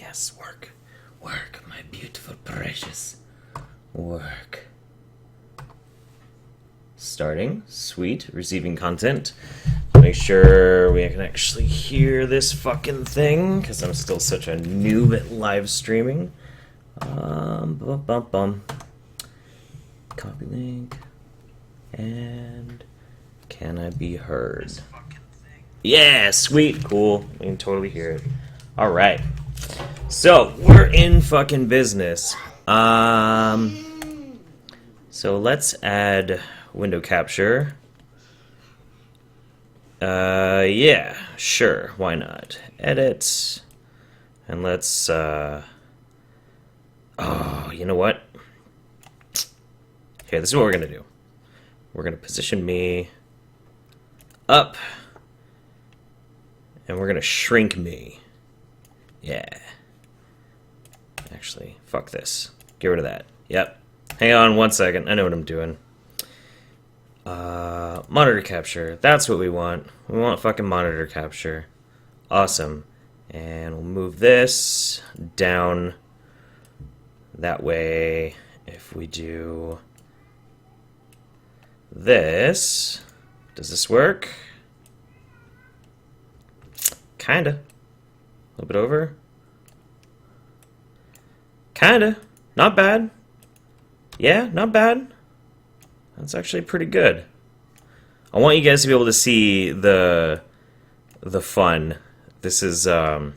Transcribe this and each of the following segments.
Yes, work. Work, my beautiful precious. Work. Starting. Sweet. Receiving content. Make sure we can actually hear this fucking thing, because I'm still such a noob at live streaming. Copy link. And can I be heard? Yeah, sweet, cool. We can totally hear it. Alright. So, we're in fucking business. So let's add window capture. Yeah, sure, why not? Edit. And let's, oh, you know what? Here, this is what we're gonna do. We're gonna position me up. And we're gonna shrink me. Yeah. Actually, fuck this. Get rid of that. Yep. Hang on 1 second. I know what I'm doing. Monitor capture. That's what we want. We want fucking monitor capture. Awesome. And we'll move this down. That way, if we do this, does this work? Kinda. A little bit over. Kinda. Not bad. Yeah, not bad. That's actually pretty good. I want you guys to be able to see the fun. This is gonna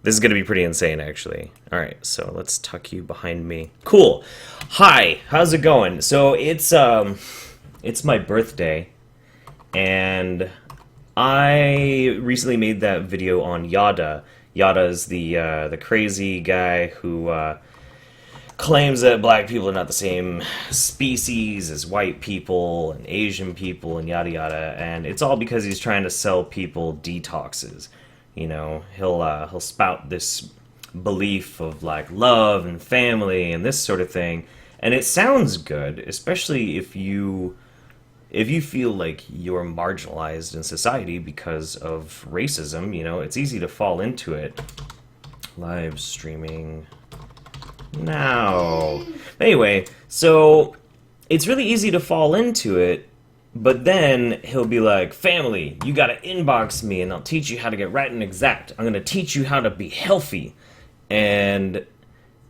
be pretty insane, actually. Alright, so let's tuck you behind me. Cool. Hi, how's it going? So it's my birthday, and I recently made that video on Yada. Yada is the crazy guy who claims that black people are not the same species as white people and Asian people and yada yada, and it's all because he's trying to sell people detoxes. You know, he'll spout this belief of like love and family and this sort of thing, and it sounds good, especially if you feel like you're marginalized in society because of racism. You know, it's easy to fall into it. Live streaming now. Anyway, so it's really easy to fall into it, but then he'll be like, family, you gotta inbox me and I'll teach you how to get right and exact. I'm gonna teach you how to be healthy. And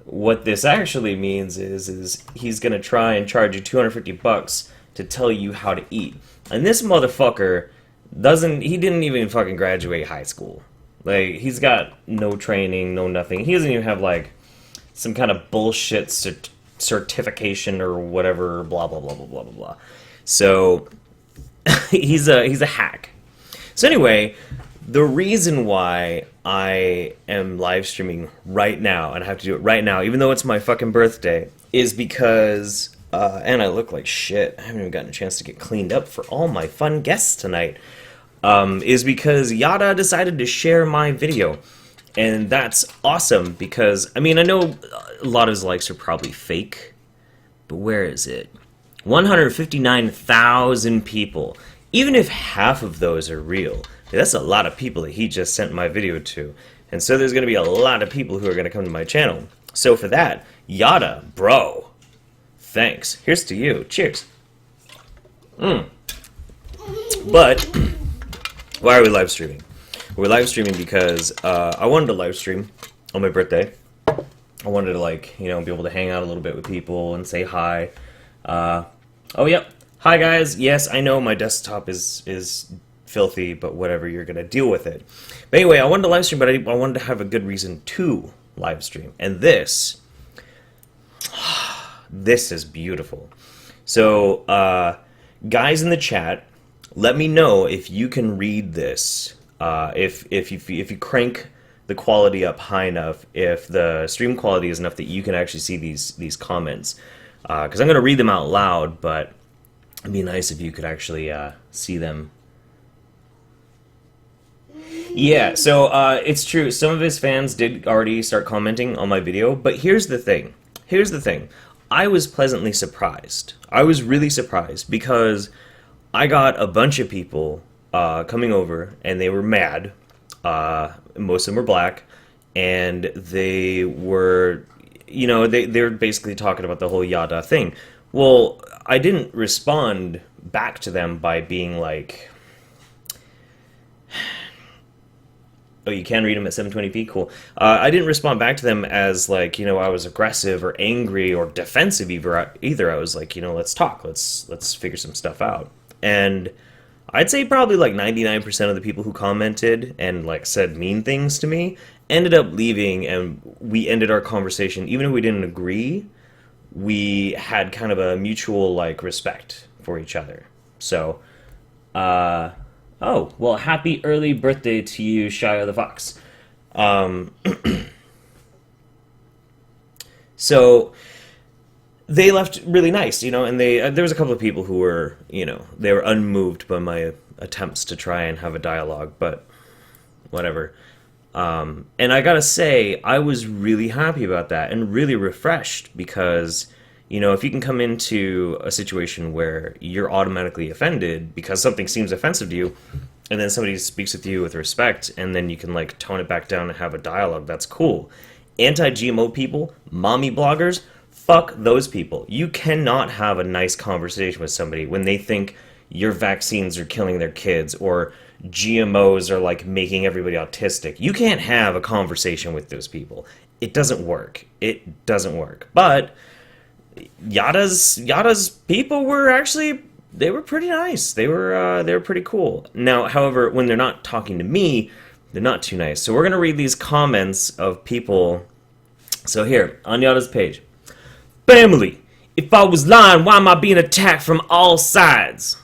what this actually means is he's gonna try and charge you 250 bucks to tell you how to eat. And this motherfucker he didn't even fucking graduate high school. Like, he's got no training, no nothing. He doesn't even have like some kind of bullshit certification or whatever, blah blah blah blah blah blah blah. So he's a hack. So anyway, the reason why I am live streaming right now, and I have to do it right now, even though it's my fucking birthday, is because and I look like shit. I haven't even gotten a chance to get cleaned up for all my fun guests tonight. Is because Yada decided to share my video. And that's awesome because, I mean, I know a lot of his likes are probably fake, but where is it? 159,000 people. Even if half of those are real, that's a lot of people that he just sent my video to. And so there's going to be a lot of people who are going to come to my channel. So for that, Yada, bro, thanks. Here's to you. Cheers. But why are we live streaming? We're live streaming because I wanted to live stream on my birthday. I wanted to, like, you know, be able to hang out a little bit with people and say hi. Oh, yep. Hi, guys. Yes, I know my desktop is filthy, but whatever, you're going to deal with it. But anyway, I wanted to live stream, but I wanted to have a good reason to live stream. And this is beautiful. So, guys in the chat, let me know if you can read this. If you crank the quality up high enough, if the stream quality is enough that you can actually see these comments, because I'm going to read them out loud, but it'd be nice if you could actually see them. Yeah, so it's true. Some of his fans did already start commenting on my video, but here's the thing. I was pleasantly surprised. I was really surprised because I got a bunch of people coming over, and they were mad. Most of them were black, and they were, they're basically talking about the whole yada thing. Well, I didn't respond back to them by being like, oh, you can read them at 720p? Cool. I didn't respond back to them as, like, I was aggressive or angry or defensive either. I was like, let's talk. Let's figure some stuff out. And I'd say probably like 99% of the people who commented and, like, said mean things to me ended up leaving, and we ended our conversation. Even if we didn't agree, we had kind of a mutual, like, respect for each other. So, oh, well, happy early birthday to you, Shia the Fox. So they left really nice, and there was a couple of people who were, they were unmoved by my attempts to try and have a dialogue, but whatever. And I gotta say, I was really happy about that and really refreshed because, if you can come into a situation where you're automatically offended because something seems offensive to you, and then somebody speaks with you with respect, and then you can, like, tone it back down and have a dialogue, that's cool. Anti-GMO people, mommy bloggers, fuck those people. You cannot have a nice conversation with somebody when they think your vaccines are killing their kids or GMOs are, like, making everybody autistic. You can't have a conversation with those people. It doesn't work. It doesn't work. But Yada's people were actually, they were pretty nice. They were pretty cool. Now, however, when they're not talking to me, they're not too nice. So we're gonna read these comments of people. So here on Yada's page, family. If I was lying, why am I being attacked from all sides?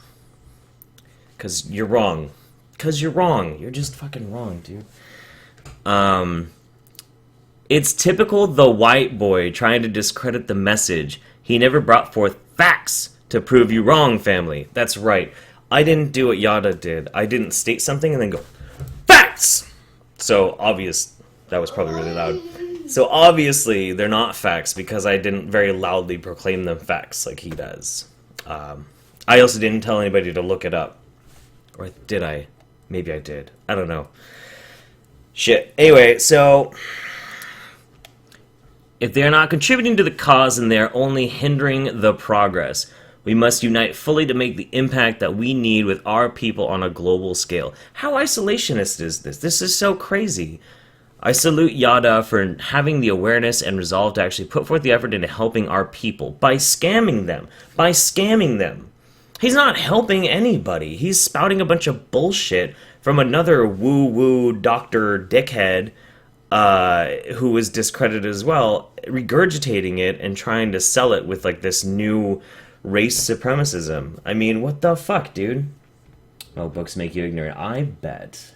Cause you're wrong. Cause you're wrong. You're just fucking wrong, dude. It's typical the white boy trying to discredit the message. He never brought forth facts to prove you wrong, family. That's right. I didn't do what Yada did. I didn't state something and then go, facts! So, that was probably really loud. So, obviously, they're not facts because I didn't very loudly proclaim them facts like he does. I also didn't tell anybody to look it up. Or did I? Maybe I did. I don't know. Shit. Anyway, so if they're not contributing to the cause and they're only hindering the progress, we must unite fully to make the impact that we need with our people on a global scale. How isolationist is this? This is so crazy. I salute Yada for having the awareness and resolve to actually put forth the effort into helping our people by scamming them. By scamming them. He's not helping anybody. He's spouting a bunch of bullshit from another woo-woo doctor dickhead who was discredited as well, regurgitating it and trying to sell it with, like, this new race supremacism. I mean, what the fuck, dude? Oh, books make you ignorant. I bet.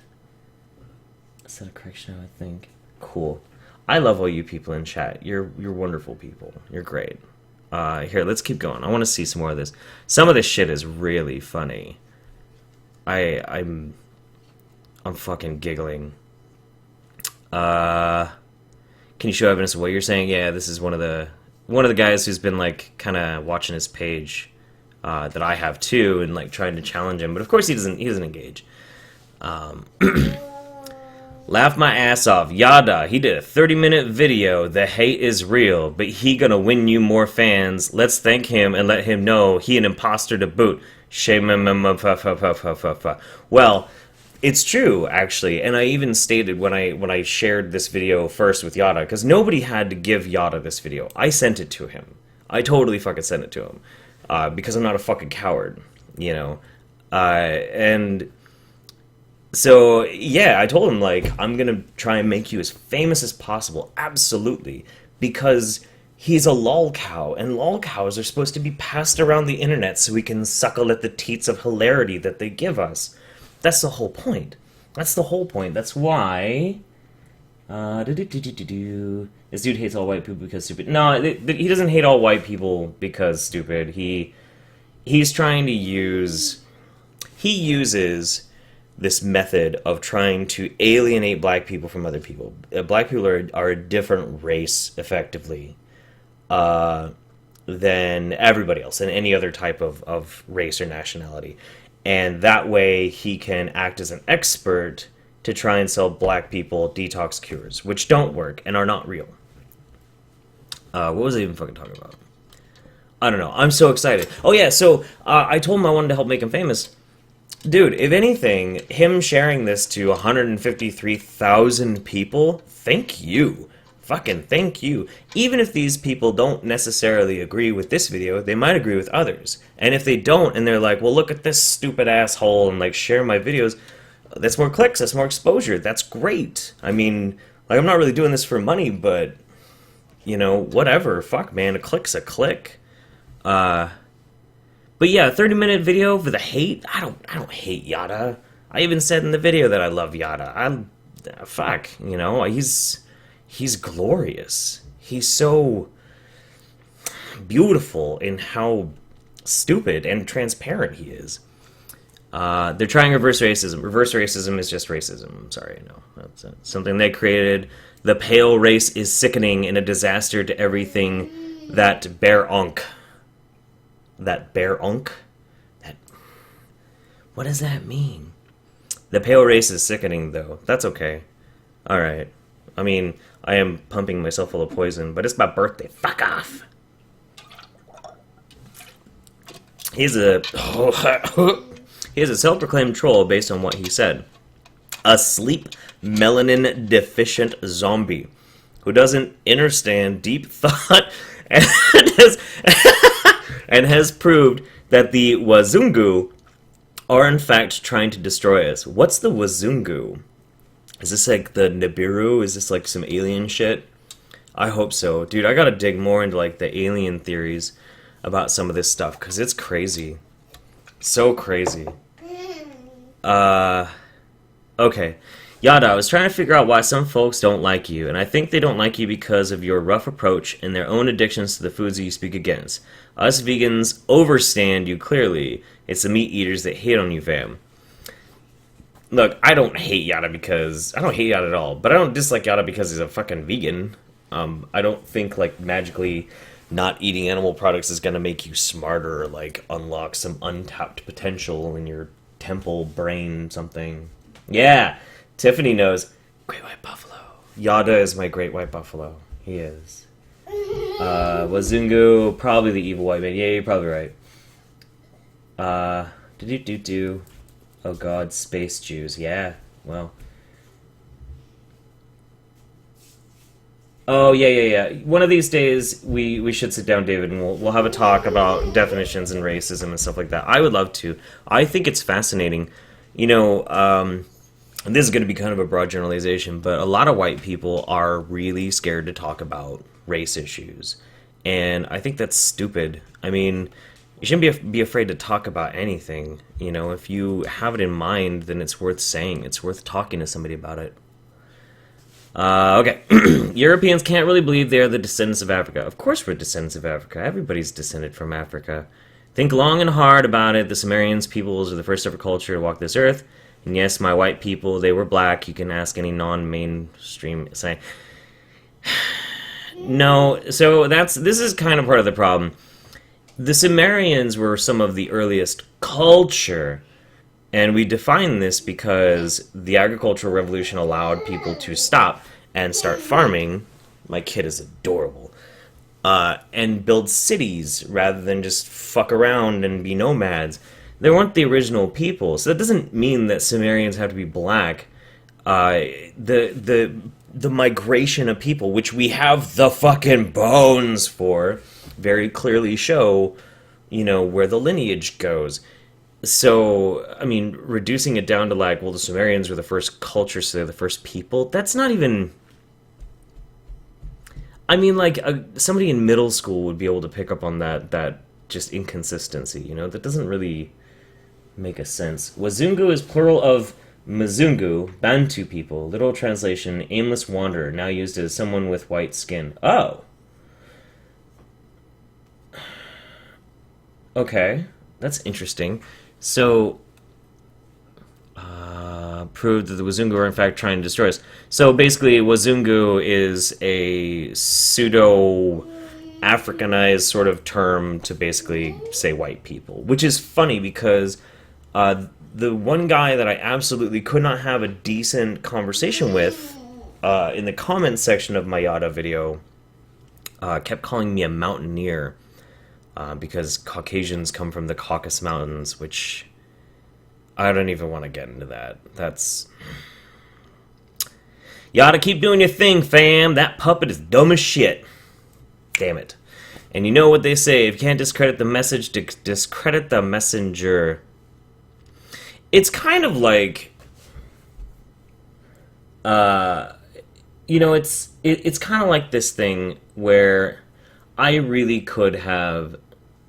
Is that a correction, I think? Cool. I love all you people in chat. You're wonderful people. You're great. Here, let's keep going. I want to see some more of this. Some of this shit is really funny. I'm fucking giggling. Can you show evidence of what you're saying? Yeah, this is one of the guys who's been, like, kind of watching his page that I have too, and, like, trying to challenge him. But of course he doesn't engage. Laugh my ass off. Yada, he did a 30-minute video. The hate is real, but he gonna win you more fans. Let's thank him and let him know he an imposter to boot. Shame him. Well, it's true, actually, and I even stated when I shared this video first with Yada, because nobody had to give Yada this video. I sent it to him. I totally fucking sent it to him, because I'm not a fucking coward, and so, yeah, I told him, like, I'm gonna try and make you as famous as possible, absolutely, because he's a lol cow, and lol cows are supposed to be passed around the internet so we can suckle at the teats of hilarity that they give us. That's the whole point. That's the whole point. That's why this dude hates all white people because stupid. No, he doesn't hate all white people because stupid. He's trying to use... He uses this method of trying to alienate black people from other people. Black people are a different race, effectively, than everybody else, and any other type of race or nationality. And that way he can act as an expert to try and sell black people detox cures, which don't work and are not real. What was I even fucking talking about? I don't know. I'm so excited. Oh yeah, so I told him I wanted to help make him famous. Dude, if anything, him sharing this to 153,000 people, thank you. Fucking thank you. Even if these people don't necessarily agree with this video, they might agree with others. And if they don't, and they're like, well, look at this stupid asshole, and like share my videos, that's more clicks, that's more exposure, that's great. I mean, like, I'm not really doing this for money, but, you know, whatever. Fuck, man, a click's a click. But yeah, 30-minute video for the hate. I don't hate Yada. I even said in the video that I love Yada. Fuck, you know, he's glorious. He's so beautiful in how stupid and transparent he is. They're trying reverse racism. Reverse racism is just racism. I'm sorry, no, that's something they created. The pale race is sickening and a disaster to everything that bear onk. That bear onk? What does that mean? The pale race is sickening, though. That's okay. Alright. I mean, I am pumping myself full of poison, but it's my birthday. Fuck off! He's a self-proclaimed troll based on what he said. A sleep melanin deficient zombie who doesn't understand deep thought and has proved that the Wazungu are in fact trying to destroy us. What's the Wazungu? Is this like the Nibiru? Is this like some alien shit? I hope so. Dude, I gotta dig more into like the alien theories about some of this stuff, because it's crazy. So crazy. Okay. Yada, I was trying to figure out why some folks don't like you, and I think they don't like you because of your rough approach and their own addictions to the foods you speak against. Us vegans overstand you clearly. It's the meat eaters that hate on you, fam. Look, I don't hate Yada because... I don't hate Yada at all, but I don't dislike Yada because he's a fucking vegan. I don't think, like, magically not eating animal products is gonna make you smarter or, like, unlock some untapped potential in your temple brain something. Yeah! Tiffany knows. Great White Buffalo. Yada is my Great White Buffalo. He is. Wazungu, probably the evil white man. Yeah, you're probably right. Oh god, space Jews. Yeah, well. Oh, yeah. One of these days, we should sit down, David, and we'll have a talk about definitions and racism and stuff like that. I would love to. I think it's fascinating. You know, this is going to be kind of a broad generalization, but a lot of white people are really scared to talk about race issues. And I think that's stupid. I mean, you shouldn't be afraid to talk about anything. You know, if you have it in mind, then it's worth saying. It's worth talking to somebody about it. Okay. Europeans can't really believe they are the descendants of Africa. Of course we're descendants of Africa. Everybody's descended from Africa. Think long and hard about it. The Sumerians peoples are the first ever culture to walk this earth. And yes, my white people, they were black. You can ask any non-mainstream say. No, so this is kind of part of the problem. The Sumerians were some of the earliest culture, and we define this because the agricultural revolution allowed people to stop and start farming. My kid is adorable. And build cities rather than just fuck around and be nomads. They weren't the original people, so that doesn't mean that Sumerians have to be black. The migration of people, which we have the fucking bones for, very clearly show, you know, where the lineage goes. So, I mean, reducing it down to like, well, the Sumerians were the first culture, so they're the first people, that's not even... I mean, like, somebody in middle school would be able to pick up on that just inconsistency, you know? That doesn't really make a sense. Wazungu is plural of Mzungu, Bantu people. Literal translation, aimless wanderer, now used as someone with white skin. Oh! Okay, that's interesting. So, proved that the Wazungu are in fact trying to destroy us. So basically, Wazungu is a pseudo-Africanized sort of term to basically say white people, which is funny because the one guy that I absolutely could not have a decent conversation with in the comments section of my Yada video kept calling me a mountaineer because Caucasians come from the Caucasus Mountains, which I don't even want to get into that. That's... Yada, keep doing your thing, fam. That puppet is dumb as shit. Damn it. And you know what they say, if you can't discredit the message, discredit the messenger. It's kind of like... you know, it's kind of like this thing where I really could have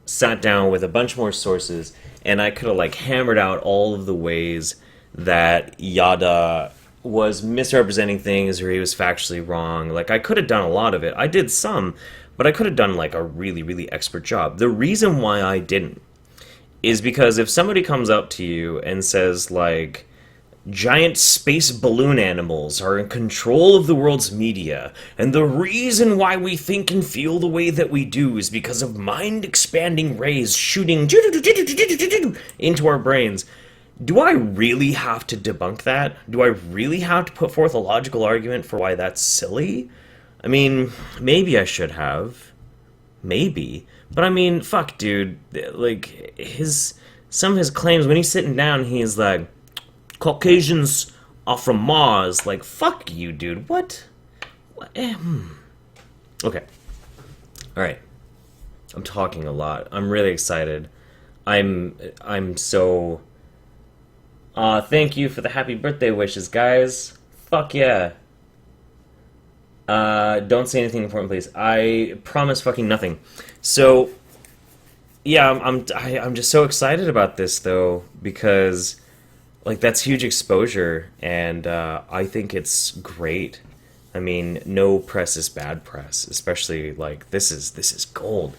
sat down with a bunch more sources and I could have like hammered out all of the ways that Yada was misrepresenting things or he was factually wrong. Like, I could have done a lot of it. I did some, but I could have done like a really, really expert job. The reason why I didn't is because if somebody comes up to you and says like, giant space balloon animals are in control of the world's media, and the reason why we think and feel the way that we do is because of mind-expanding rays shooting into our brains. Do I really have to debunk that? Do I really have to put forth a logical argument for why that's silly? I mean, maybe I should have. Maybe. But I mean, fuck, dude. Like, some of his claims, when he's sitting down, he's like, Caucasians are from Mars. Like, fuck you, dude. What? Okay. Alright. I'm talking a lot. I'm really excited. I'm so... thank you for the happy birthday wishes, guys. Fuck yeah. Don't say anything important, please. I promise fucking nothing. So, yeah, I'm just so excited about this, though, because... like, that's huge exposure, and I think it's great. I mean, no press is bad press, especially, like, this is gold.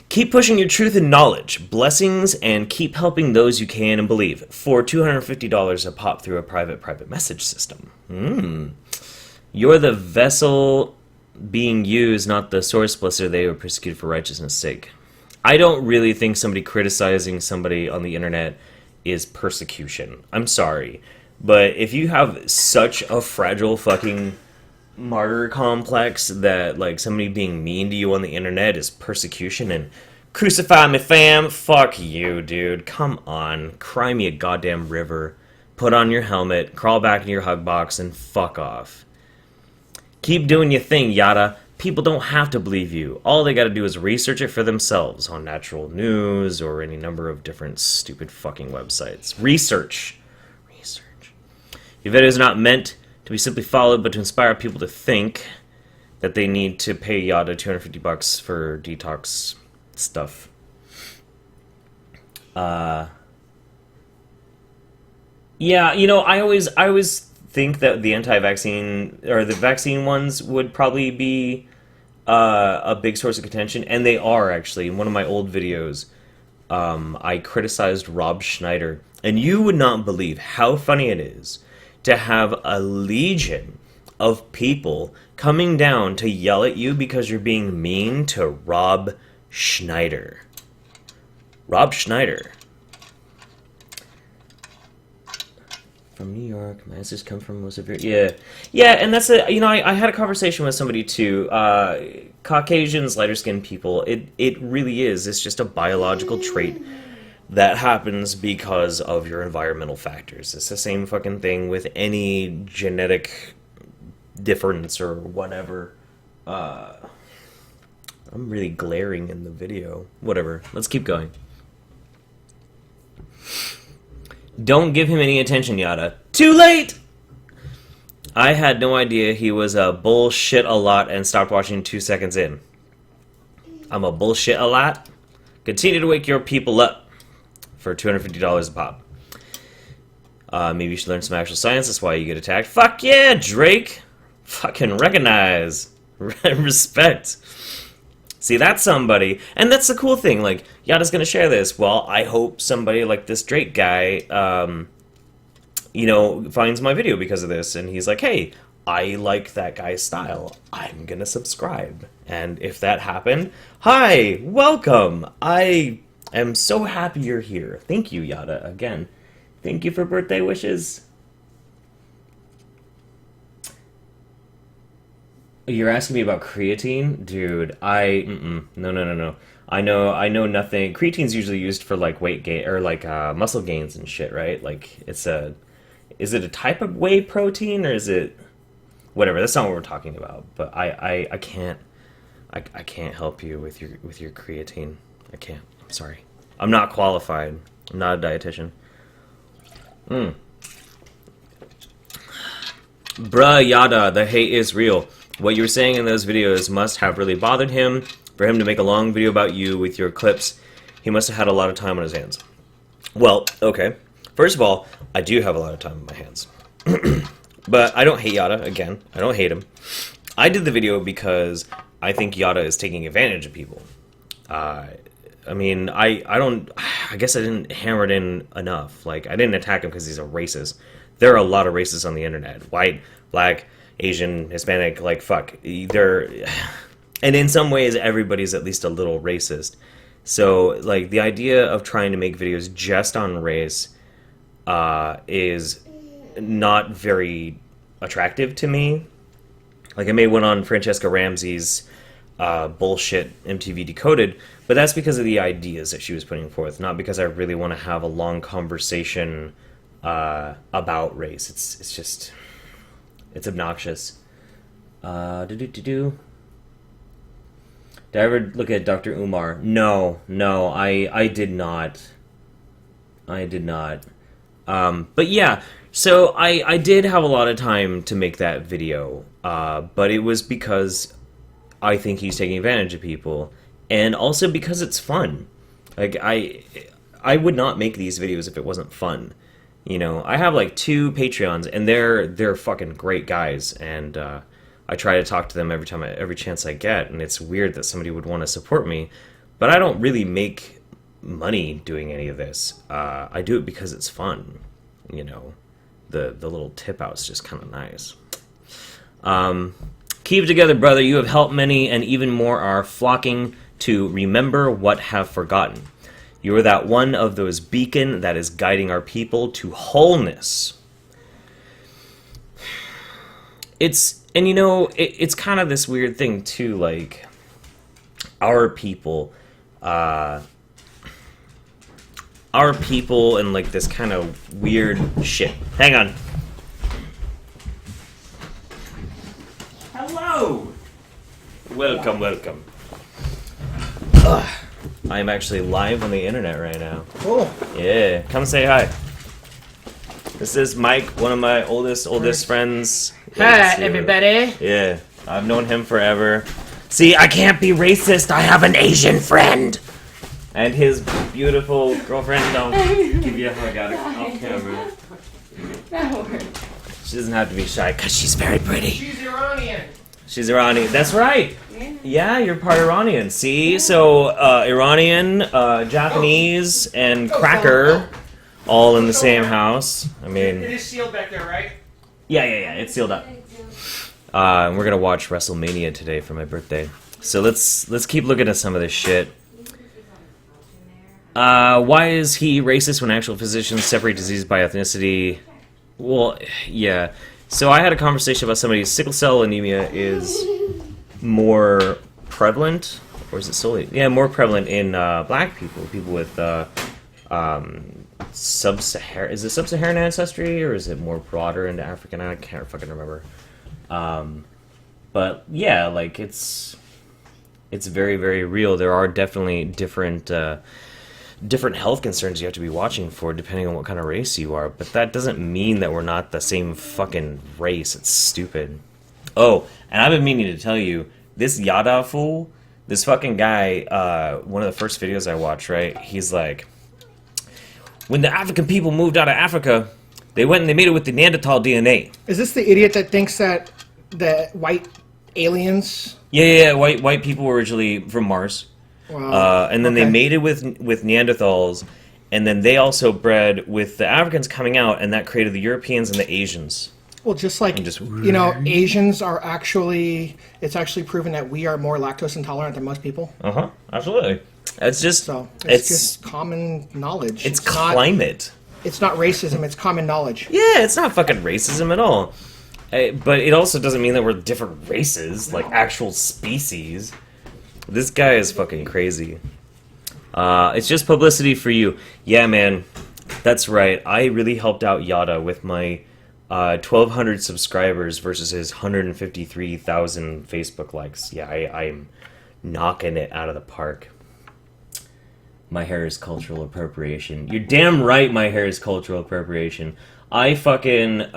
Keep pushing your truth and knowledge, blessings, and keep helping those you can and believe. For $250 a pop through a private message system. You're the vessel being used, not the source. Blessed they were persecuted for righteousness' sake. I don't really think somebody criticizing somebody on the internet is persecution. I'm sorry. But if you have such a fragile fucking martyr complex that, like, somebody being mean to you on the internet is persecution and crucify me, fam, fuck you, dude. Come on. Cry me a goddamn river. Put on your helmet, crawl back in your hug box, and fuck off. Keep doing your thing, Yada. People don't have to believe you. All they gotta do is research it for themselves on Natural News or any number of different stupid fucking websites. Research. Your video is not meant to be simply followed, but to inspire people to think that they need to pay Yada $250 for detox stuff. Yeah, you know, I always think that the anti-vaccine or the vaccine ones would probably be a big source of contention, and they are actually. In one of my old videos, I criticized Rob Schneider, and you would not believe how funny it is to have a legion of people coming down to yell at you because you're being mean to Rob Schneider. Rob Schneider. From New York, my answers come from most of your... Yeah, and that's a... You know, I had a conversation with somebody, too. Caucasians, lighter-skinned people, it really is. It's just a biological trait that happens because of your environmental factors. It's the same fucking thing with any genetic difference or whatever. I'm really glaring in the video. Whatever. Let's keep going. Don't give him any attention, Yada. Too late! I had no idea he was a bullshit a lot and stopped watching 2 seconds in. I'm a bullshit a lot. Continue to wake your people up for $250 a pop. Maybe you should learn some actual science. That's why you get attacked. Fuck yeah, Drake! Fucking recognize. Respect. See, that's somebody. And that's the cool thing. Like, Yada's gonna share this. Well, I hope somebody like this Drake guy, you know, finds my video because of this. And he's like, hey, I like that guy's style. I'm gonna subscribe. And if that happened, hi, welcome. I I'm so happy you're here. Thank you, Yada, again. Thank you for birthday wishes. You're asking me about creatine? Dude, no. I know nothing. Creatine's usually used for like weight gain or like muscle gains and shit, right? Like is it a type of whey protein or is it whatever? That's not what we're talking about. But I can't help you with your creatine. I can't. I'm sorry. I'm not qualified. I'm not a dietitian. Bruh, Yada, the hate is real. What you were saying in those videos must have really bothered him. For him to make a long video about you with your clips, he must have had a lot of time on his hands. Well, okay. First of all, I do have a lot of time on my hands. But I don't hate Yada, again. I don't hate him. I did the video because I think Yada is taking advantage of people. I mean, I guess I didn't hammer it in enough. Like, I didn't attack him because he's a racist. There are a lot of racists on the internet. White, black, Asian, Hispanic, like, fuck. And in some ways, everybody's at least a little racist. So, like, the idea of trying to make videos just on race is not very attractive to me. Like, I made one on Francesca Ramsey's bullshit MTV Decoded, but that's because of the ideas that she was putting forth, not because I really want to have a long conversation about race. It's just... It's obnoxious. Did I ever look at Dr. Umar? No, I did not. But yeah, so I did have a lot of time to make that video, but it was because I think he's taking advantage of people, and also because it's fun. Like, I would not make these videos if it wasn't fun. You know, I have like 2 Patreons, and they're fucking great guys, and I try to talk to them every chance I get, and it's weird that somebody would want to support me, but I don't really make money doing any of this. I do it because it's fun. You know, the little tip out's just kind of nice. Keep it together, brother. You have helped many, and even more are flocking to remember what have forgotten. You are that one of those beacon that is guiding our people to wholeness. And you know, it's kind of this weird thing too, like, our people and like this kind of weird shit. Hang on. Hello! Welcome. Ugh. I'm actually live on the internet right now. Cool. Yeah, come say hi. This is Mike, one of my oldest friends. Hi, everybody. Yeah, I've known him forever. See, I can't be racist. I have an Asian friend. And his beautiful girlfriend. I'll give you a hug out off camera. She doesn't have to be shy because she's very pretty. She's Iranian. She's Iranian. That's right. Yeah, you're part Iranian. See? So, Iranian, Japanese, and Cracker all in the same house. I mean... It is sealed back there, right? Yeah. It's sealed up. And we're gonna watch WrestleMania today for my birthday. So let's keep looking at some of this shit. Why is he racist when actual physicians separate disease by ethnicity? Well, yeah. So I had a conversation about somebody's sickle cell anemia is more prevalent, or is it solely? Yeah, more prevalent in black people with sub-Saharan. Is it sub-Saharan ancestry, or is it more broader into African? I can't fucking remember. But yeah, like it's very, very real. There are definitely different health concerns you have to be watching for depending on what kind of race you are, but that doesn't mean that we're not the same fucking race. It's stupid. Oh, and I've been meaning to tell you, this Yada fool, this fucking guy, one of the first videos I watched, right, he's like, when the African people moved out of Africa, they went and they made it with the Neanderthal DNA. Is this the idiot that thinks that the white aliens... Yeah, white people were originally from Mars. Wow. And then they made it with Neanderthals, and then they also bred with the Africans coming out, and that created the Europeans and the Asians. Well, just like, you know, Asians are actually, it's actually proven that we are more lactose intolerant than most people. Absolutely. It's just So it's just common knowledge. It's climate. It's not racism. It's common knowledge. Yeah, it's not fucking racism at all. But it also doesn't mean that we're different races, like actual species. This guy is fucking crazy. It's just publicity for you. Yeah, man. That's right. I really helped out Yada with my 1,200 subscribers versus his 153,000 Facebook likes. Yeah, I'm knocking it out of the park. My hair is cultural appropriation. You're damn right my hair is cultural appropriation. I fucking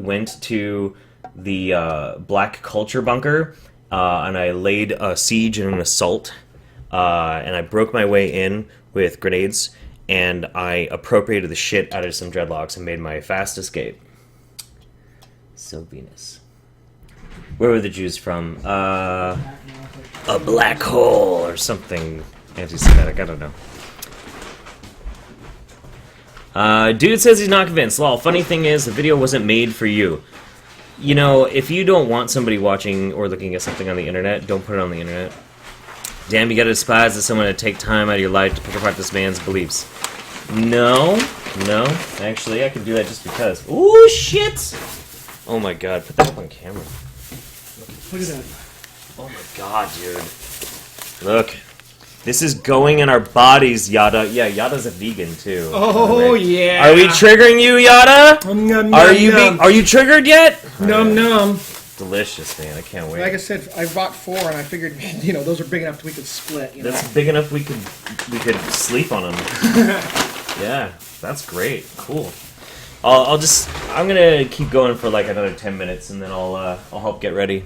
went to the black culture bunker and I laid a siege and an assault and I broke my way in with grenades and I appropriated the shit out of some dreadlocks and made my fast escape. So Venus. Where were the Jews from? A black hole or something anti-Semitic, I don't know. Dude says he's not convinced. Lol, funny thing is, the video wasn't made for you. You know, if you don't want somebody watching or looking at something on the internet, don't put it on the internet. Damn, you gotta despise someone to take time out of your life to pick apart this man's beliefs. No, actually, I can do that just because. Ooh, shit! Oh my god, put that up on camera. Look at that. Oh my god, dude. Look. This is going in our bodies, Yada. Yeah, Yada's a vegan too. Oh yeah. Are we triggering you, Yada? Are you triggered yet? Num. Delicious, man. I can't wait. Like I said, I bought 4 and I figured, those are big enough we could split. That's big enough we could sleep on them. Yeah, that's great. Cool. I'm gonna keep going for like another 10 minutes and then I'll help get ready.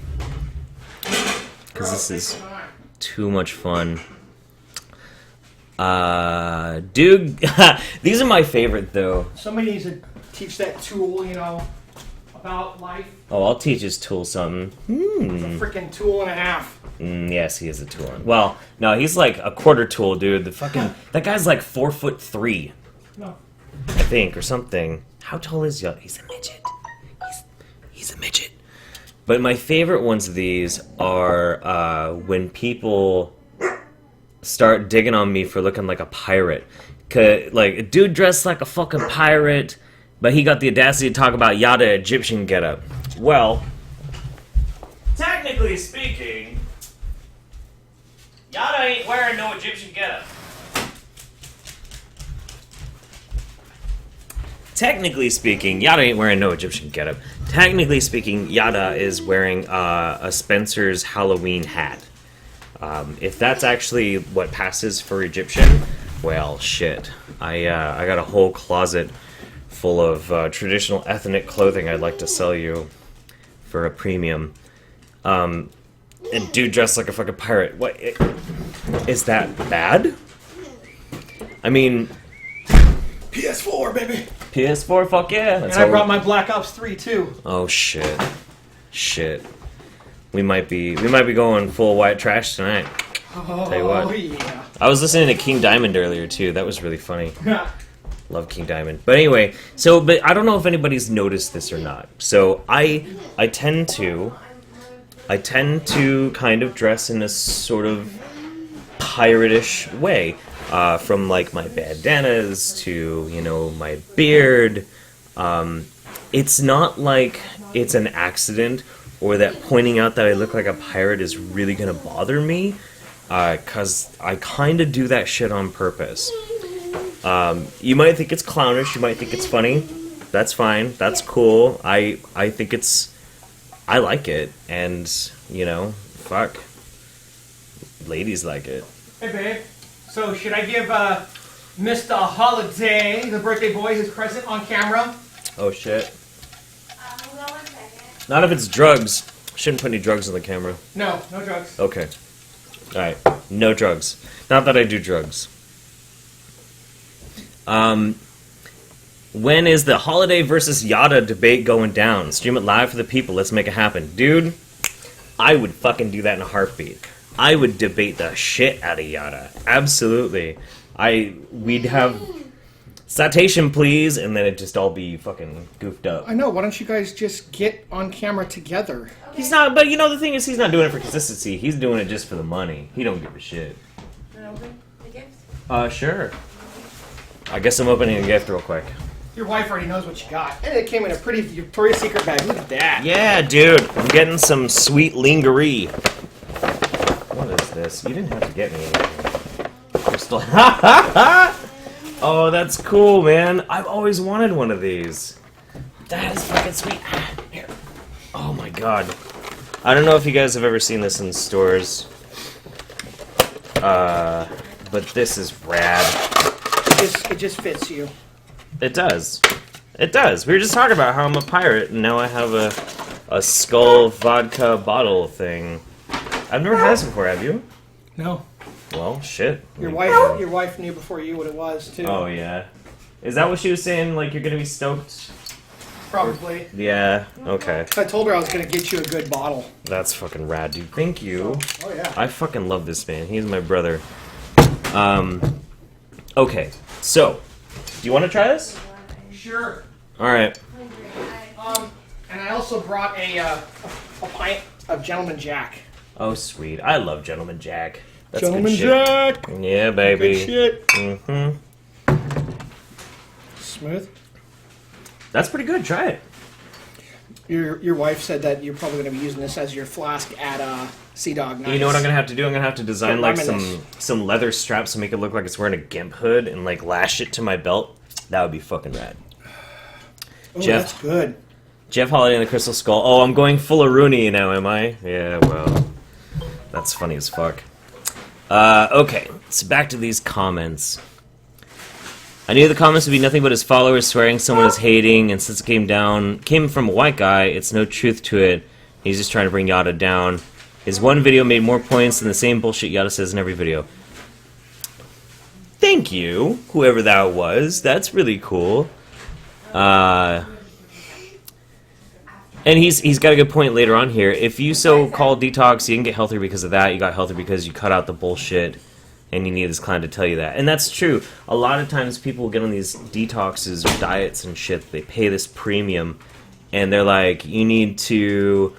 Because this is too much fun. Dude, these are my favorite though. Somebody needs to teach that tool, about life. Oh, I'll teach his tool something. It's a freaking tool and a half. Yes, he is a tool. Well, no, he's like a quarter tool, dude. That guy's like 4'3". No. I think, or something. How tall is he? He's a midget. He's a midget. But my favorite ones of these are when people start digging on me for looking like a pirate. Like, a dude dressed like a fucking pirate, but he got the audacity to talk about Yada Egyptian getup. Well, technically speaking, Yada ain't wearing no Egyptian getup. Technically speaking, Yada ain't wearing no Egyptian getup. Technically speaking, Yada is wearing a Spencer's Halloween hat. If that's actually what passes for Egyptian, well, shit. I got a whole closet full of traditional ethnic clothing I'd like to sell you for a premium. And dude dressed like a fucking pirate. What? Is that bad? I mean... PS4, baby! PS4, fuck yeah. And I brought my Black Ops 3, too. Oh, shit. Shit. We might be going full white trash tonight. Tell you what. Yeah. I was listening to King Diamond earlier, too. That was really funny. Love King Diamond. But anyway, but I don't know if anybody's noticed this or not. So I tend to kind of dress in a sort of pirate-ish way. From like my bandanas to, my beard. It's not like it's an accident or that pointing out that I look like a pirate is really gonna bother me. Cause I kinda do that shit on purpose. You might think it's clownish, you might think it's funny. That's fine, that's cool. I think I like it, and, fuck. Ladies like it. Hey, babe. So, should I give Mr. Holiday, the birthday boy, his present on camera? Oh, shit. Hold on 1 second. Not if it's drugs. Shouldn't put any drugs on the camera. No drugs. Okay. Alright. No drugs. Not that I do drugs. When is the Holiday versus Yada debate going down? Stream it live for the people. Let's make it happen. Dude, I would fucking do that in a heartbeat. I would debate the shit out of Yada. Absolutely. We'd have citation, please, and then it'd just all be fucking goofed up. I know. Why don't you guys just get on camera together? He's not, but the thing is, he's not doing it for consistency. He's doing it just for the money. He don't give a shit. The Sure. I guess I'm opening a gift real quick. Your wife already knows what you got. And it came in a pretty Victoria's Secret bag. Look at that. Yeah, dude. I'm getting some sweet lingerie. What is this? You didn't have to get me anything. You're still... Oh, that's cool, man. I've always wanted one of these. That is fucking sweet. Here. Oh my god. I don't know if you guys have ever seen this in stores. But this is rad. It just fits you. It does. It does. We were just talking about how I'm a pirate, and now I have a skull vodka bottle thing. I've never had this before, have you? No. Well, shit. Your wife knew before you what it was, too. Oh, yeah. Is that what she was saying? Like, you're gonna be stoked? Probably. Yeah, okay. I told her I was going to get you a good bottle. That's fucking rad, dude. Thank you. Oh, yeah. I fucking love this man. He's my brother. Okay. So, do you want to try this? Sure. Alright. And I also brought a pint of Gentleman Jack. Oh, sweet. I love Gentleman Jack. That's Gentleman good shit. Jack! Yeah, baby. Good shit. Mm-hmm. Smooth. That's pretty good. Try it. Your wife said that you're probably going to be using this as your flask at Sea Dog Nights. You know what I'm gonna have to do? I'm gonna have to design Put like lime in some leather straps to make it look like it's wearing a gimp hood and like lash it to my belt. That would be fucking rad. Oh, Jeff. that's good. Jeff Holiday and the Crystal Skull. Oh, I'm going full of Rooney now, am I? Yeah, well, that's funny as fuck. Okay, so back to these comments. I knew the comments would be nothing but his followers swearing someone is hating, and since it came from a white guy, it's no truth to it. He's just trying to bring Yada down. His one video made more points than the same bullshit Yada says in every video. Thank you, whoever that was. That's really cool. And he's got a good point later on here. If you so-called detox, you didn't get healthier because of that. You got healthier because you cut out the bullshit, and you need this clown to tell you that. And that's true. A lot of times people will get on these detoxes or diets and shit. They pay this premium, and they're like, you need to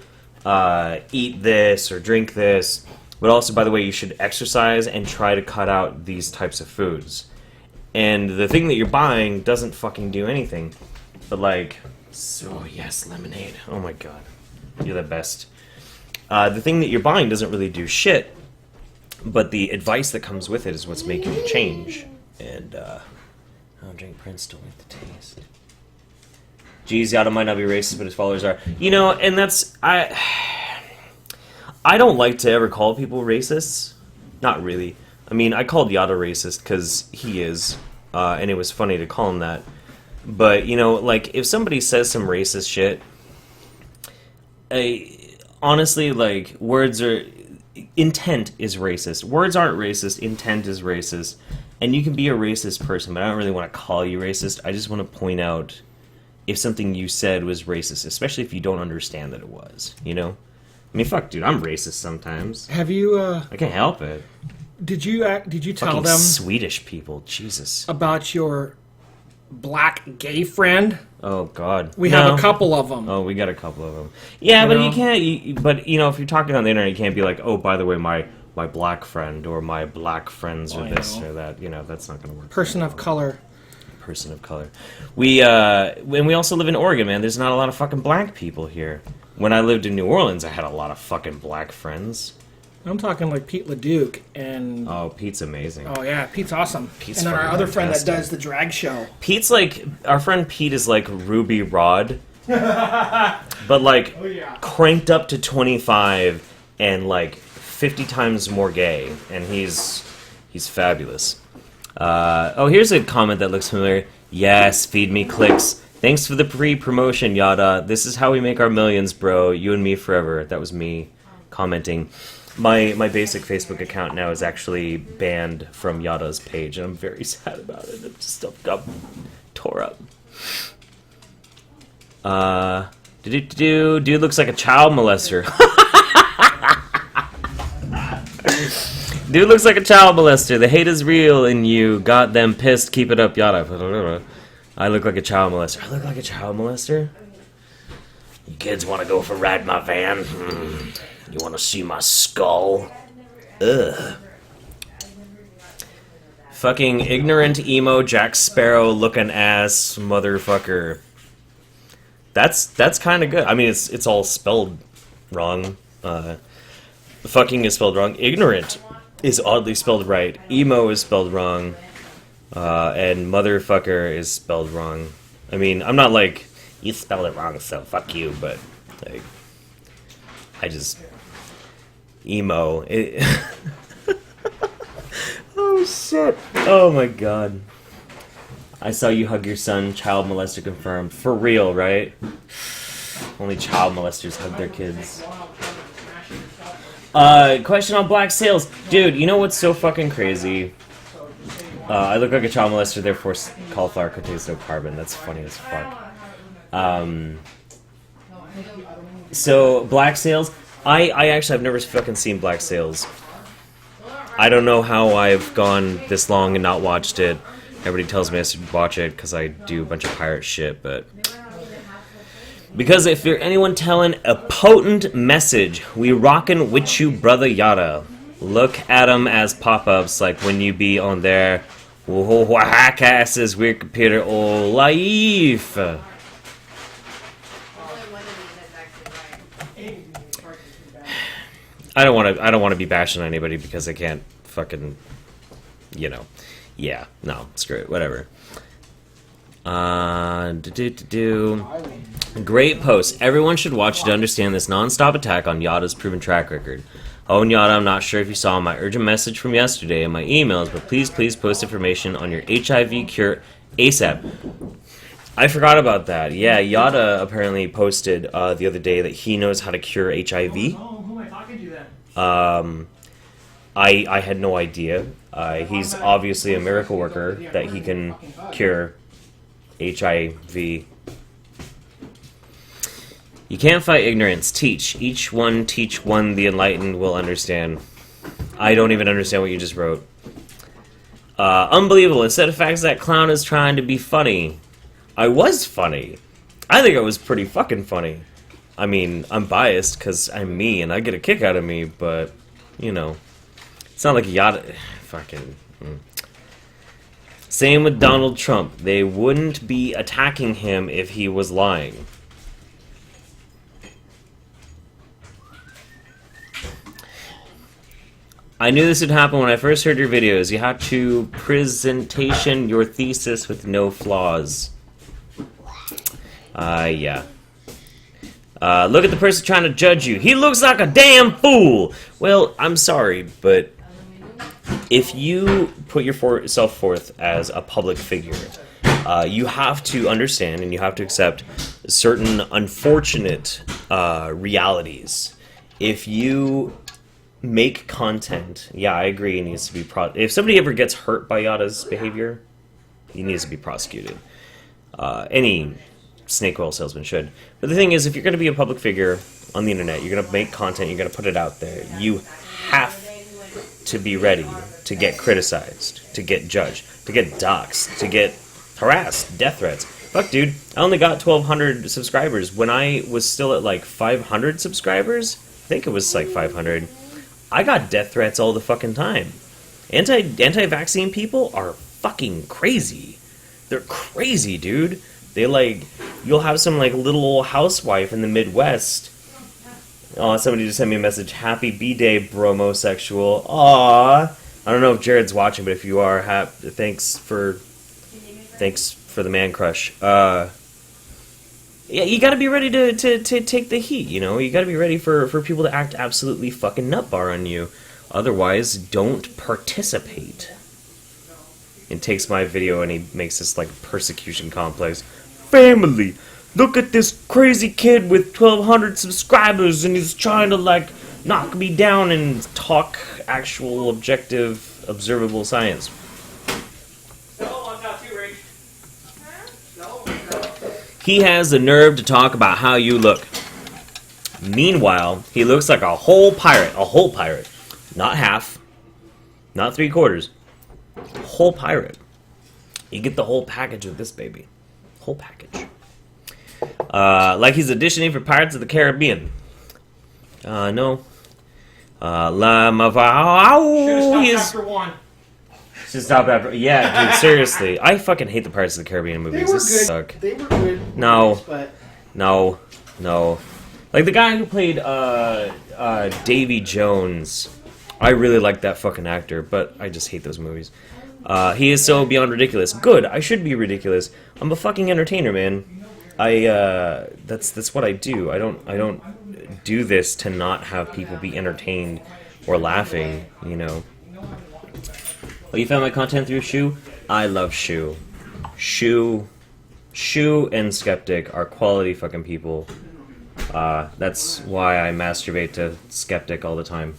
eat this or drink this. But also, by the way, you should exercise and try to cut out these types of foods. And the thing that you're buying doesn't fucking do anything. But like... So, yes, lemonade. Oh my god. You're the best. The thing that you're buying doesn't really do shit, but the advice that comes with it is what's making you change. And, I'll drink Prince to with the taste. Geez, Yada might not be racist, but his followers are. You know, and that's... I don't like to ever call people racists. Not really. I mean, I called Yada racist because he is, and it was funny to call him that. But, you know, like, if somebody says some racist shit, honestly, like, words are... Intent is racist. Words aren't racist, intent is racist. And you can be a racist person, but I don't really want to call you racist. I just want to point out if something you said was racist, especially if you don't understand that it was, you know? I mean, fuck, dude, I'm racist sometimes. Have you, I can't help it. Did you tell Fucking them Swedish people, Jesus. about your black gay friend? Oh, God. We have a couple of them. Oh, we got a couple of them. Yeah, You but know? you can't. But you know, if you're talking on the internet, you can't be like, "Oh, by the way, my black friend or my black friends or I this know. or that." You know, that's not going to work. Person of color. Person of color. And we also live in Oregon, man. There's not a lot of fucking black people here. When I lived in New Orleans, I had a lot of fucking black friends. I'm talking like Pete LeDuc and... Oh, Pete's amazing. Oh, yeah, Pete's awesome. Pete's and then our fucking other friend that fantastic. does the drag show. Pete's like our friend Pete is like Ruby Rod, but like Oh, yeah. cranked up to 25 and like 50 times more gay, and he's fabulous. Oh, here's a comment that looks familiar. Yes, feed me clicks. Thanks for the pre-promotion, Yada. This is how we make our millions, bro. You and me forever. That was me commenting. My basic Facebook account now is actually banned from Yada's page, and I'm very sad about it. It just got tore up. Dude looks like a child molester. Dude looks like a child molester. The hate is real in you. Got them pissed. Keep it up, Yada. I look like a child molester. I look like a child molester? You kids want to go for a ride in my van? You want to see my skull? Ugh. Fucking ignorant emo Jack Sparrow looking ass motherfucker. That's kind of good. I mean, it's all spelled wrong. Fucking is spelled wrong. Ignorant is oddly spelled right. Emo is spelled wrong. And motherfucker is spelled wrong. I mean, I'm not like, you spelled it wrong, so fuck you, but, like, I just... Emo. Oh, shit. Oh, my God. I saw you hug your son, child molester confirmed. For real, right? Only child molesters hug their kids. Question on black sales. Dude, you know what's so fucking crazy? I look like a child molester, therefore cauliflower contains no carbon. That's funny as fuck. So, black sales. I actually have never fucking seen black sales. I don't know how I've gone this long and not watched it. Everybody tells me I should watch it because I do a bunch of pirate shit, but... Because if you're anyone telling a potent message, we rockin' with you, brother yada. Look at them as pop-ups, like when you be on there. Hack asses, weird computer, oh life. I don't want to be bashing anybody because I can't fucking, you know. Yeah, no, screw it, whatever. Great post. Everyone should watch it to understand this non-stop attack on Yada's proven track record. Oh, and Yada, I'm not sure if you saw my urgent message from yesterday in my emails, but please post information on your HIV cure ASAP. I forgot about that. Yeah, Yada apparently posted the other day that he knows how to cure HIV. Oh, who am I talking to then? I had no idea. He's obviously a miracle worker that he can cure HIV. You can't fight ignorance. Teach. Each one teach one, the enlightened will understand. I don't even understand what you just wrote. Unbelievable. Instead of facts, that clown is trying to be funny. I was funny. I think I was pretty fucking funny. I mean, I'm biased because I'm me and I get a kick out of me, but, you know. It's not like Yada... Fucking... Same with Donald Trump. They wouldn't be attacking him if he was lying. I knew this would happen when I first heard your videos. You had to presentation your thesis with no flaws. Yeah. Look at the person trying to judge you. He looks like a damn fool! Well, I'm sorry, but if you put yourself forth as a public figure, you have to understand and you have to accept certain unfortunate realities. If you make content, yeah, I agree, it needs to be if somebody ever gets hurt by Yada's behavior, he needs to be prosecuted. Any snake oil salesman should. But the thing is, if you're going to be a public figure on the internet, you're going to make content, you're going to put it out there, you have to be ready to get criticized, to get judged, to get doxxed, to get harassed, death threats. Fuck, dude, I only got 1,200 subscribers. When I was still at like 500 subscribers, I think it was like 500, I got death threats all the fucking time. Anti-vaccine people are fucking crazy. They're crazy, dude. They like, you'll have some like little old housewife in the Midwest. Oh, somebody just sent me a message. Happy B-Day, bromosexual. Aww. I don't know if Jared's watching, but if you are, thanks for the man crush. Yeah, you gotta be ready to take the heat, you know? You gotta be ready for people to act absolutely fucking nutbar on you. Otherwise, don't participate. And takes my video and he makes this, like, persecution complex. Family! Look at this crazy kid with 1,200 subscribers and he's trying to, like, knock me down and talk actual, objective, observable science. He has the nerve to talk about how you look. Meanwhile, he looks like a whole pirate. A whole pirate. Not half. Not 3/4. Whole pirate. You get the whole package with this baby. Whole package. Like he's auditioning for Pirates of the Caribbean. No. La Mavao. Should've stopped after one. Just stop after. Yeah, dude, seriously. I fucking hate the Pirates of the Caribbean movies. They were They good. suck. They were good. No. movies, but No. Like the guy who played Davy Jones. I really like that fucking actor, but I just hate those movies. He is so beyond ridiculous. Good. I should be ridiculous. I'm a fucking entertainer, man. That's what I do. I don't do this to not have people be entertained or laughing, you know. Oh, you found my content through Shu? I love Shu. Shu and Skeptic are quality fucking people. That's why I masturbate to Skeptic all the time.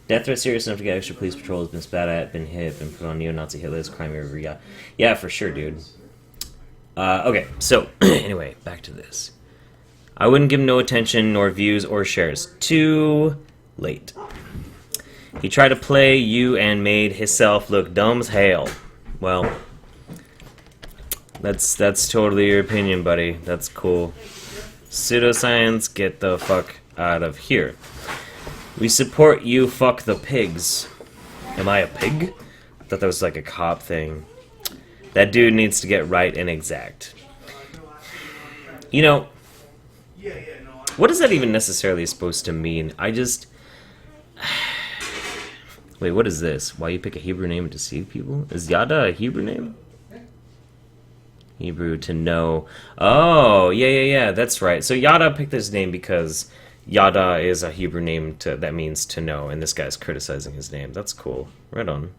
Death threat serious enough to get extra police patrol, has been spat at, been hit, been put on neo-Nazi hit list, crime area. Yeah, for sure, dude. Okay, so, anyway, back to this. I wouldn't give him no attention, nor views, or shares. Too late. He tried to play you and made himself look dumb as hell. Well, that's totally your opinion, buddy. That's cool. Pseudoscience, get the fuck out of here. We support you, fuck the pigs. Am I a pig? I thought that was like a cop thing. That dude needs to get right and exact. You know, what is that even necessarily supposed to mean? I just... Wait, what is this? Why you pick a Hebrew name to deceive people? Is Yada a Hebrew name? Hebrew to know. Oh, yeah, that's right. So Yada picked this name because Yada is a Hebrew name that means to know, and this guy's criticizing his name. That's cool. Right on.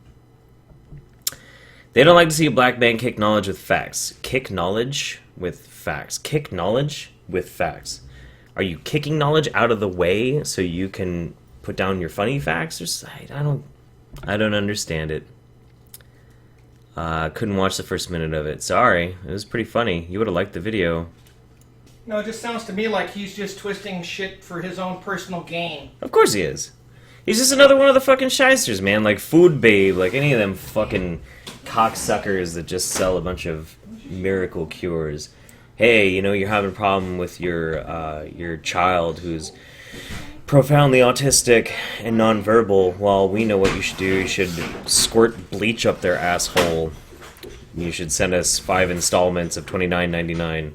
They don't like to see a black man kick knowledge with facts. Kick knowledge with facts. Kick knowledge with facts. Are you kicking knowledge out of the way so you can put down your funny facts? Or I don't understand it. Couldn't watch the first minute of it. Sorry, it was pretty funny. You would have liked the video. no, it just sounds to me like he's just twisting shit for his own personal gain. Of course he is. He's just another one of the fucking shysters, man. Like Food Babe, like any of them fucking cocksuckers that just sell a bunch of miracle cures. Hey, you know, you're having a problem with your child who's profoundly autistic and nonverbal. Well, we know what you should do. You should squirt bleach up their asshole. You should send us 5 installments of $29.99.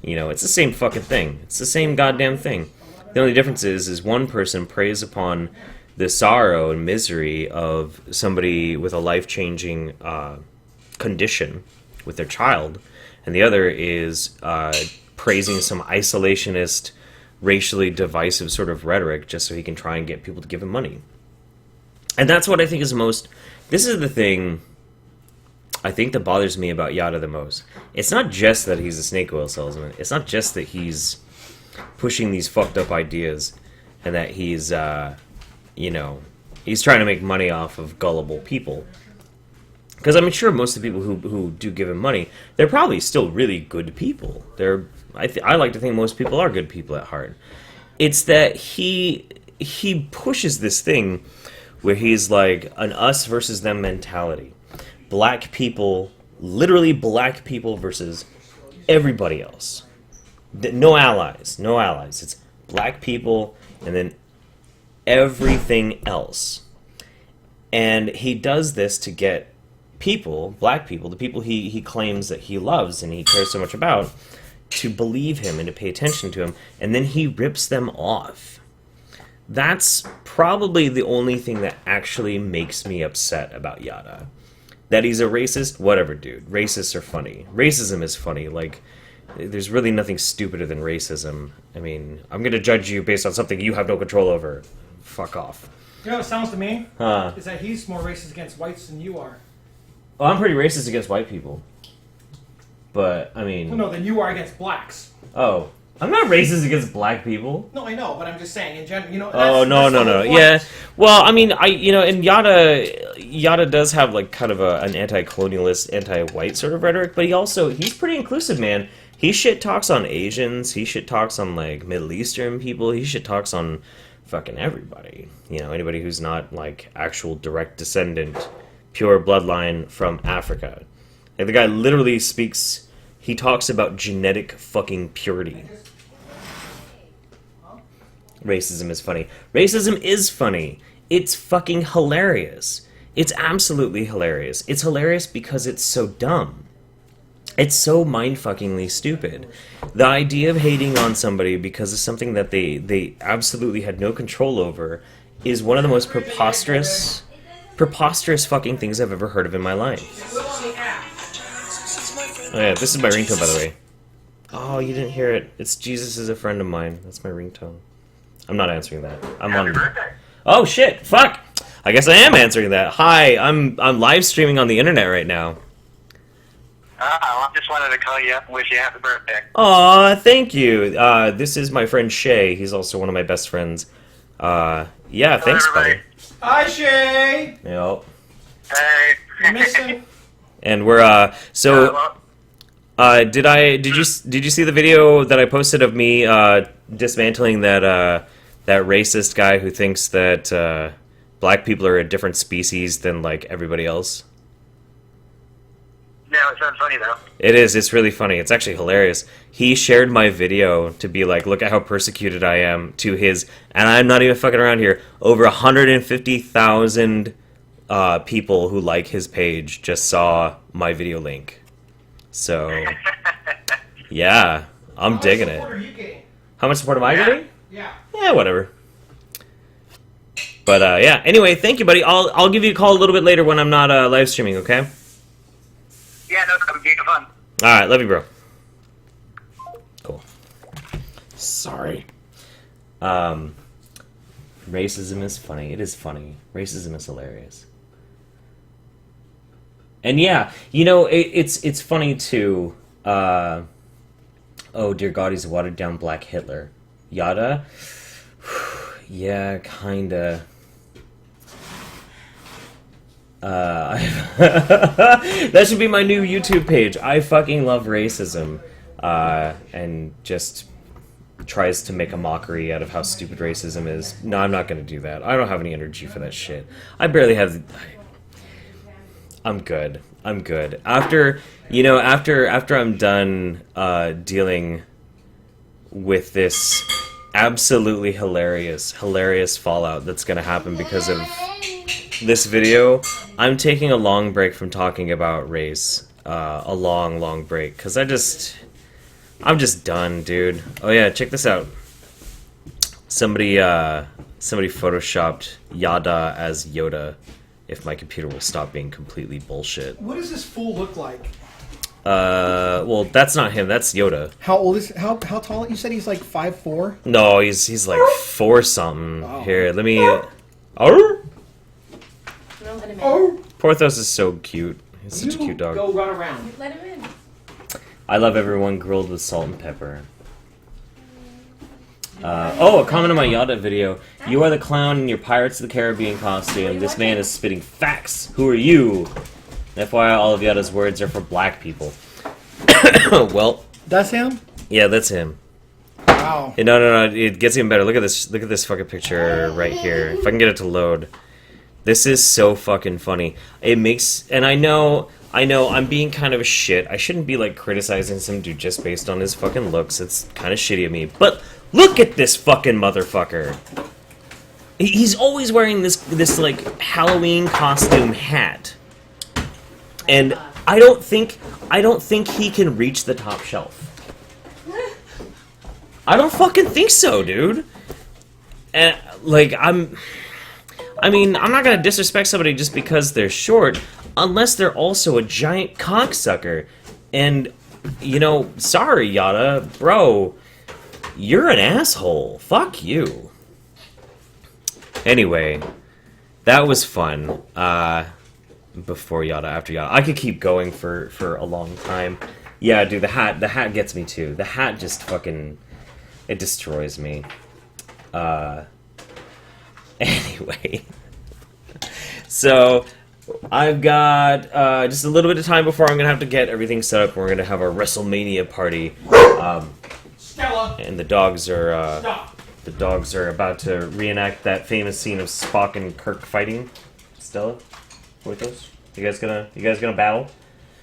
You know, it's the same fucking thing. It's the same goddamn thing. The only difference is one person preys upon the sorrow and misery of somebody with a life-changing condition with their child, and the other is praising some isolationist, racially divisive sort of rhetoric just so he can try and get people to give him money. And that's what I think is most... This is the thing I think that bothers me about Yada the most. It's not just that he's a snake oil salesman. It's not just that he's pushing these fucked up ideas and that he's, you know, he's trying to make money off of gullible people. Because I'm sure most of the people who do give him money, they're probably still really good people. I like to think most people are good people at heart. It's that he pushes this thing where he's like an us versus them mentality. Black people, literally black people versus everybody else. No allies. It's black people and then everything else. And he does this to get people, black people, the people he claims that he loves and he cares so much about, to believe him and to pay attention to him, and then he rips them off. That's probably the only thing that actually makes me upset about Yada. That he's a racist, whatever, dude. Racists are funny. Racism is funny. Like, there's really nothing stupider than racism. I mean, I'm gonna judge you based on something you have no control over. Fuck off. You know what it sounds to me? Huh. Is that he's more racist against whites than you are. Well, I'm pretty racist against white people. But, I mean... Well, no, than you are against blacks. Oh. I'm not racist against black people. No, I know, but I'm just saying, in general, you know... Oh, no. Yeah. Well, I mean, and Yada does have, like, kind of an anti-colonialist, anti-white sort of rhetoric, but he's pretty inclusive, man. He shit talks on Asians, he shit talks on, like, Middle Eastern people, he shit talks on fucking everybody. You know, anybody who's not, like, actual direct descendant, pure bloodline from Africa. Like, the guy literally speaks, he talks about genetic fucking purity. Racism is funny. Racism is funny. it's fucking hilarious. It's absolutely hilarious. It's hilarious because it's so dumb. It's so mind-fuckingly stupid. The idea of hating on somebody because of something that they absolutely had no control over is one of the most preposterous fucking things I've ever heard of in my life. Oh yeah, this is my ringtone, by the way. Oh, you didn't hear it. It's Jesus is a friend of mine. That's my ringtone. I'm not answering that. I'm on. Oh shit! Fuck! I guess I am answering that. Hi, I'm live streaming on the internet right now. I just wanted to call you up and wish you happy birthday. Aw, thank you. This is my friend Shay. He's also one of my best friends. Yeah, thanks, buddy. Hi, Shay. Yep. Hey. You missing? And we're did you see the video that I posted of me dismantling that racist guy who thinks that black people are a different species than like everybody else? No, it sounds funny though. It is. It's really funny. It's actually hilarious. He shared my video to be like, look at how persecuted I am to his, and I'm not even fucking around here, over 150,000 people who like his page just saw my video link. So, yeah, I'm digging it. How much support are you getting? How much support am I getting? Yeah. Yeah, whatever. But, yeah, anyway, thank you, buddy. I'll give you a call a little bit later when I'm not live streaming, okay? Yeah, no problem. Be fun. Alright, love you, bro. Cool. Sorry. Racism is funny. It is funny. Racism is hilarious. And yeah, you know, it's funny too. Oh dear God, he's a watered down black Hitler. Yada? Yeah, kinda. That should be my new YouTube page. I fucking love racism. And just tries to make a mockery out of how stupid racism is. No, I'm not gonna do that. I don't have any energy for that shit. I barely have... I'm good. I'm good. After I'm done dealing with this absolutely hilarious fallout that's gonna happen because of this video, I'm taking a long break from talking about race. A long break. Because I'm just done, dude. Oh yeah, check this out. Somebody photoshopped Yada as Yoda. If my computer will stop being completely bullshit. What does this fool look like? Well, that's not him. That's Yoda. How old is how tall? You said he's like 5'4"? No, he's like 4 something. Oh. Here, let me. No, let him in. Oh, Porthos is so cute. He's such a cute dog. Go run around. Let him in. I love everyone grilled with salt and pepper. A comment on my Yada video. You are the clown in your Pirates of the Caribbean costume. This man is spitting facts. Who are you? FYI, all of Yada's words are for black people. Well, That's him? yeah, that's him. Wow. No. It gets even better. Look at this. Look at this fucking picture right here. If I can get it to load. This is so fucking funny. It makes... And I know I'm being kind of a shit. I shouldn't be, like, criticizing some dude just based on his fucking looks. It's kind of shitty of me. But look at this fucking motherfucker. He's always wearing this like, Halloween costume hat. And I don't think he can reach the top shelf. I don't fucking think so, dude. And, like, I'm not gonna disrespect somebody just because they're short, unless they're also a giant cocksucker. And, you know, sorry, Yada, bro, you're an asshole. Fuck you. Anyway, that was fun. Before Yada, after Yada. I could keep going for a long time. Yeah, dude, the hat gets me too. The hat just fucking... It destroys me. Anyway. So, I've got just a little bit of time before I'm gonna have to get everything set up. We're gonna have our WrestleMania party. Stella. And the dogs are Stop. about to reenact that famous scene of Spock and Kirk fighting. Stella, Porthos, you guys gonna battle?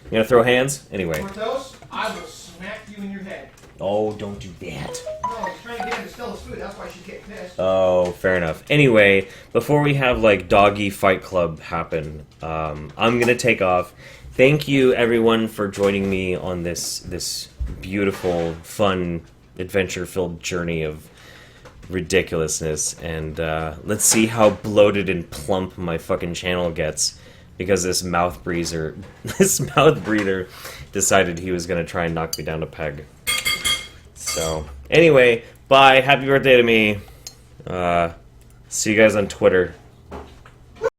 You gonna throw hands? Anyway. Porthos, I will smack you in your head. Oh, don't do that. No, Oh, she's trying to get him to steal his food. That's why she's getting pissed. Oh, fair enough. Anyway, before we have like doggy fight club happen, I'm gonna take off. Thank you everyone for joining me on this beautiful, fun, adventure-filled journey of ridiculousness, and let's see how bloated and plump my fucking channel gets because this mouth breather decided he was gonna try and knock me down a peg. So anyway, bye. Happy birthday to me. See you guys on Twitter.